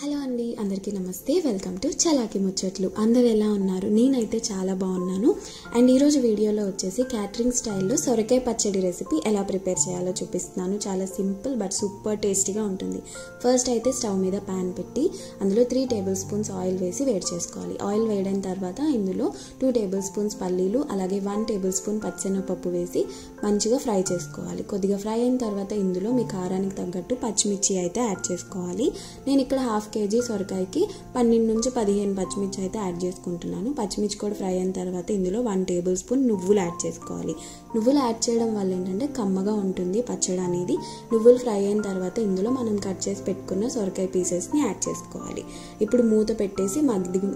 Hello అండి, అందరికీ నమస్తే. వెల్కమ్ టు చలాకి ముచ్చట్లు. అందరు ఎలా ఉన్నారు? నేనైతే చాలా బాగున్నాను. అండ్ ఈరోజు వీడియోలో వచ్చేసి క్యాటరింగ్ స్టైల్లో సొరకాయ పచ్చడి రెసిపీ ఎలా ప్రిపేర్ చేయాలో చూపిస్తున్నాను. చాలా సింపుల్ బట్ సూపర్ టేస్టీగా ఉంటుంది. ఫస్ట్ అయితే స్టవ్ మీద ప్యాన్ పెట్టి అందులో 3 టేబుల్ స్పూన్స్ ఆయిల్ వేసి వేడి చేసుకోవాలి. ఆయిల్ వేయడం తర్వాత ఇందులో 2 టేబుల్ స్పూన్స్ పల్లీలు అలాగే 1 టేబుల్ స్పూన్ పచ్చెనగపప్పు వేసి మంచిగా ఫ్రై చేసుకోవాలి. కొద్దిగా ఫ్రై అయిన తర్వాత ఇందులో మీ కారానికి తగ్గట్టు పచ్చిమిర్చి అయితే యాడ్ చేసుకోవాలి. నేను ఇక్కడ ½ కేజీ సొరకాయకి 12 నుంచి 15 పచ్చిమిర్చి అయితే యాడ్ చేసుకుంటున్నాను. పచ్చిమిర్చి కూడా ఫ్రై అయిన తర్వాత ఇందులో 1 టేబుల్ స్పూన్ నువ్వులు యాడ్ చేసుకోవాలి. నువ్వులు యాడ్ చేయడం వల్ల ఏంటంటే కమ్మగా ఉంటుంది పచ్చడి అనేది. నువ్వులు ఫ్రై అయిన తర్వాత ఇందులో మనం కట్ చేసి పెట్టుకున్న సొరకాయ పీసెస్ని యాడ్ చేసుకోవాలి. ఇప్పుడు మూత పెట్టేసి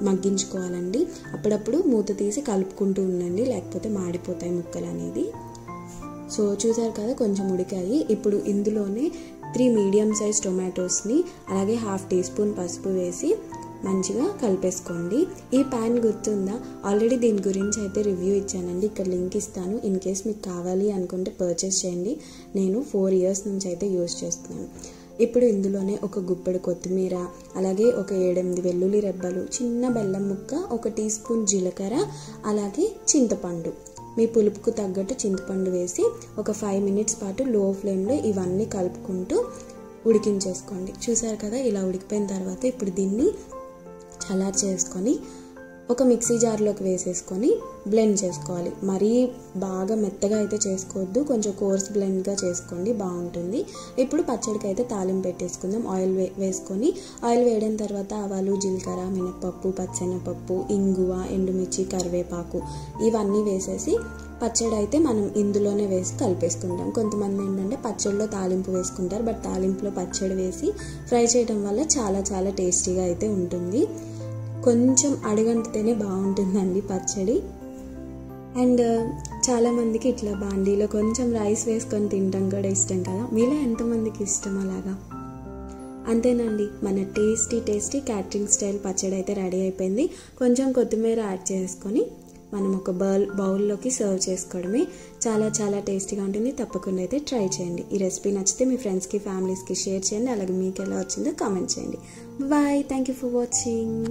మగ్గించుకోవాలండి. అప్పుడప్పుడు మూత తీసి కలుపుకుంటూ ఉండండి, లేకపోతే మాడిపోతాయి ముక్కలు అనేది. సో చూసారు కదా, కొంచెం ఉడికాయి. ఇప్పుడు ఇందులోనే 3 మీడియం సైజ్ టొమాటోస్ని అలాగే ½ టీ స్పూన్ పసుపు వేసి మంచిగా కలిపేసుకోండి. ఈ ప్యాన్ గుర్తుందా? ఆల్రెడీ దీని గురించి అయితే రివ్యూ ఇచ్చానండి, ఇక్కడ లింక్ ఇస్తాను. ఇన్ కేస్ మీకు కావాలి అనుకుంటే పర్చేస్ చేయండి. నేను 4 ఇయర్స్ నుంచి అయితే యూజ్ చేస్తున్నాను. ఇప్పుడు ఇందులోనే ఒక గుప్పెడు కొత్తిమీర అలాగే ఒక 7-8 వెల్లుల్లి రెబ్బలు, చిన్న బెల్లం ముక్క, 1 టీ స్పూన్ జీలకర్ర అలాగే చింతపండు, మీ పులుపుకు తగ్గట్టు చింతపండు వేసి ఒక 5 మినిట్స్ పాటు లో ఫ్లేమ్లో ఇవన్నీ కలుపుకుంటూ ఉడికించేసుకోండి. చూసారు కదా, ఇలా ఉడికిపోయిన తర్వాత ఇప్పుడు దీన్ని చల్లారి చేసుకొని ఒక మిక్సీ జార్లోకి వేసేసుకొని బ్లెండ్ చేసుకోవాలి. మరీ బాగా మెత్తగా అయితే చేసుకోవద్దు, కొంచెం కోర్స్ బ్లెండ్గా చేసుకోండి, బాగుంటుంది. ఇప్పుడు పచ్చడికి అయితే తాలింపు పెట్టేసుకుందాం. ఆయిల్ వేసుకొని ఆయిల్ వేయడం తర్వాత ఆవాలు, జీలకర్ర, మినపప్పు, పచ్చెనగపప్పు, ఇంగువ, ఎండుమిర్చి, కరివేపాకు ఇవన్నీ వేసేసి పచ్చడి అయితే మనం ఇందులోనే వేసి కలిపేసుకుంటాం. కొంతమంది ఏంటంటే పచ్చడిలో తాలింపు వేసుకుంటారు, బట్ తాలింపులో పచ్చడి వేసి ఫ్రై చేయడం వల్ల చాలా చాలా టేస్టీగా అయితే ఉంటుంది. కొంచెం అడుగంటితేనే బాగుంటుందండి పచ్చడి. అండ్ చాలామందికి ఇట్లా బాండీలో కొంచెం రైస్ వేసుకొని తినడం కూడా ఇష్టం కదా. మీలో ఎంతమందికి ఇష్టం అలాగా? అంతేనండి, మన టేస్టీ క్యాటరింగ్ స్టైల్ పచ్చడి అయితే రెడీ అయిపోయింది. కొంచెం కొత్తిమీర యాడ్ చేసుకొని మనం ఒక బౌల్లోకి సర్వ్ చేసుకోవడమే. చాలా చాలా టేస్టీగా ఉంటుంది. తప్పకుండా అయితే ట్రై చేయండి. ఈ రెసిపీ నచ్చితే మీ ఫ్రెండ్స్కి, ఫ్యామిలీస్కి షేర్ చేయండి. అలాగే మీకు ఎలా వచ్చిందో కామెంట్ చేయండి. Bye, thank you for watching.